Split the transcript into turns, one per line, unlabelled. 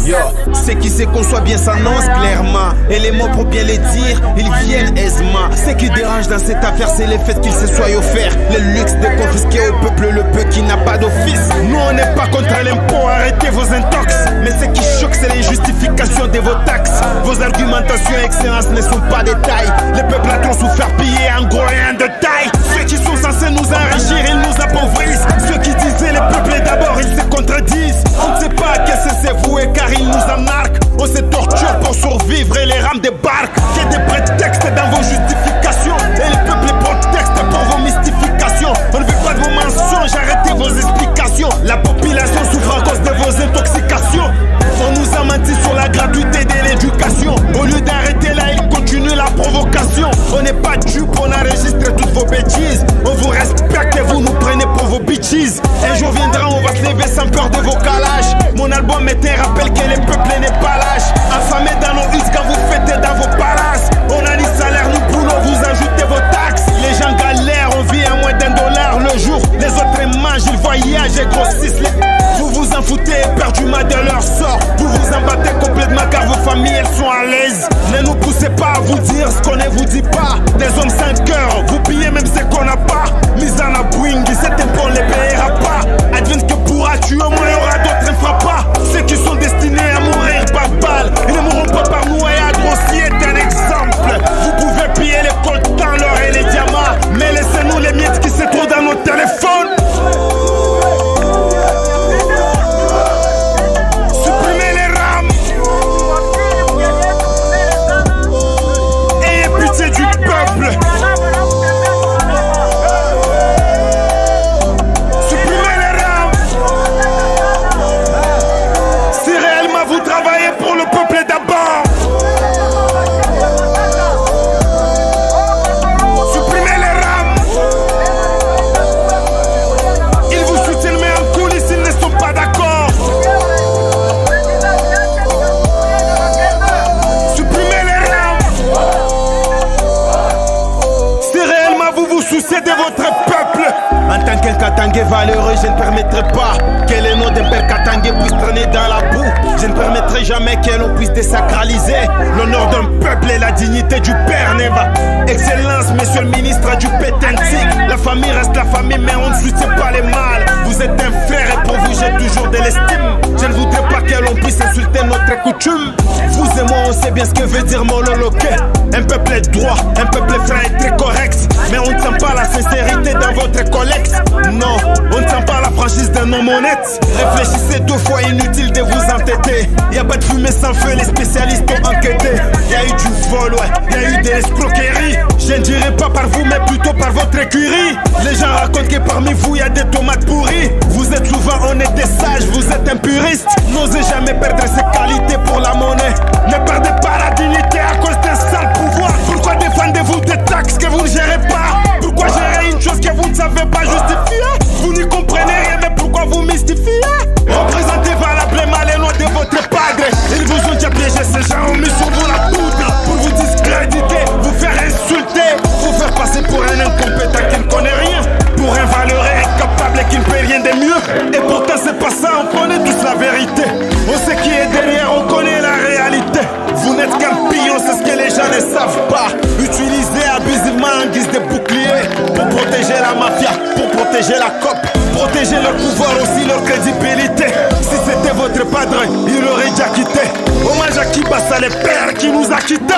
Yo, ceux qui se conçoivent bien s'annoncent clairement. Et les mots pour bien les dire, ils viennent aisément. Ce qui dérange dans cette affaire, c'est le fait qu'il se soit offert le luxe de confisquer au peuple le peu qui n'a pas d'office. Nous on n'est pas contre l'impôt, arrêtez vos intox. Mais ce qui choque, c'est les justifications de vos taxes. Vos argumentations et excellences ne sont pas des tailles. Le peuple a trop souffert, pillé en gros et en détail. Ceux qui sont censés nous enrichir, ils nous appauvrissent. Ceux qui disaient le peuple d'abord, ils se contredisent. On ne sait pas à quel c'est voué car ils nous embarquent. On se torture pour survivre et les rames débarquent. Qu'il y ait des prétextes dans vos justifications et le peuple est prétexte pour vos mystifications. On ne veut pas de vos mensonges, arrêtez vos explications. La population souffre à cause de vos intoxications. On nous a menti sur la gratuité de l'éducation. Au lieu d'arrêter là, ils continuent la provocation. On n'est pas dupes, on enregistre toutes vos bêtises. On vous respecte et vous nous prenez pour vos bitches. Un jour viendra, on va se lever sans peur de vos calages. Mon album est un rappel que le peuple n'est pas lâche. Affamé dans nos huttes quand vous fêtez dans vos palaces. On a ni salaire ni boulot, vous ajoutez vos taxes. Les gens galèrent, on vit à moins d'$1 le jour. Les autres mangent, ils voyagent et grossissent les... Vous vous en foutez éperdument de leur sort. Vous vous en battez complètement car vos familles elles sont à l'aise. Ne nous poussez pas à vous dire ce qu'on ne vous dit pas. Des hommes sans cœur, vous pillez même ce qu'on n'a pas. Mise en abouing, cet impôt on les payera pas. Advienne ce que pourra, tu au moins il y aura d'autres infrappas. Ceux qui sont destinés à mourir par balle, ils ne mourront pas par noyade. Aussi est un exemple. Vous pouvez piller les coltans, l'or et les diamants, mais laissez-nous les miettes qui se trouvent dans nos téléphones. Katangé valeureux, je ne permettrai pas que le nom d'un père Katangé puisse traîner dans la boue. Je ne permettrai jamais que l'on puisse désacraliser l'honneur d'un peuple et la dignité du père Neva. Excellence, monsieur le ministre du Pétentique. La famille reste la famille, mais on ne soutient pas les mâles. Vous êtes un frère et pour vous j'ai toujours de l'estime. Je ne voudrais pas que l'on puisse insulter notre coutume. Vous et moi on sait bien ce que veut dire Mololoke. Un peuple est droit, un peuple est franc et très correct. Mais on ne sent pas la sincérité dans votre collecte. Non, on ne sent pas la franchise d'un homme honnête. Réfléchissez 2 fois, inutile de vous entêter. Y'a pas de fumée sans feu, les spécialistes ont enquêté. Y'a eu du vol, ouais, y'a eu de l'escroquerie. Je ne dirais pas par vous, mais plutôt par votre écurie. Les gens racontent que parmi vous y'a des tomates pourries. Vous êtes souvent honnêtes et sages, vous êtes un puriste. N'osez jamais perdre ses qualités pour la monnaie. Ne perdez pas la dignité à cause d'un sale pouvoir. Pourquoi défendez-vous des taxes que vous ne gérez pas? Pourquoi gérer une chose que vous ne savez pas justifier? Vous n'y comprenez rien, mais pourquoi vous mystifiez? Représentez valablement les lois de votre padre. Ils vous ont déjà piégé, ces gens ont mis sur vous la poudre pour vous discréditer, vous faire insulter, vous faire passer pour un incompétent qui ne connaît rien, pour un valeureux incapable et qui ne fait rien de mieux. Et pourtant c'est pas ça, on connaît tous la vérité. On sait qui est derrière, on connaît la réalité. Vous n'êtes qu'un pion, c'est ce que les gens ne savent pas. Utilisez abusivement en guise de bouclier pour protéger la mafia, pour protéger la COP, protéger leur pouvoir aussi, leur crédibilité. Si c'était votre padre, il aurait déjà quitté. Hommage à Kibassa, le père qui nous a quittés.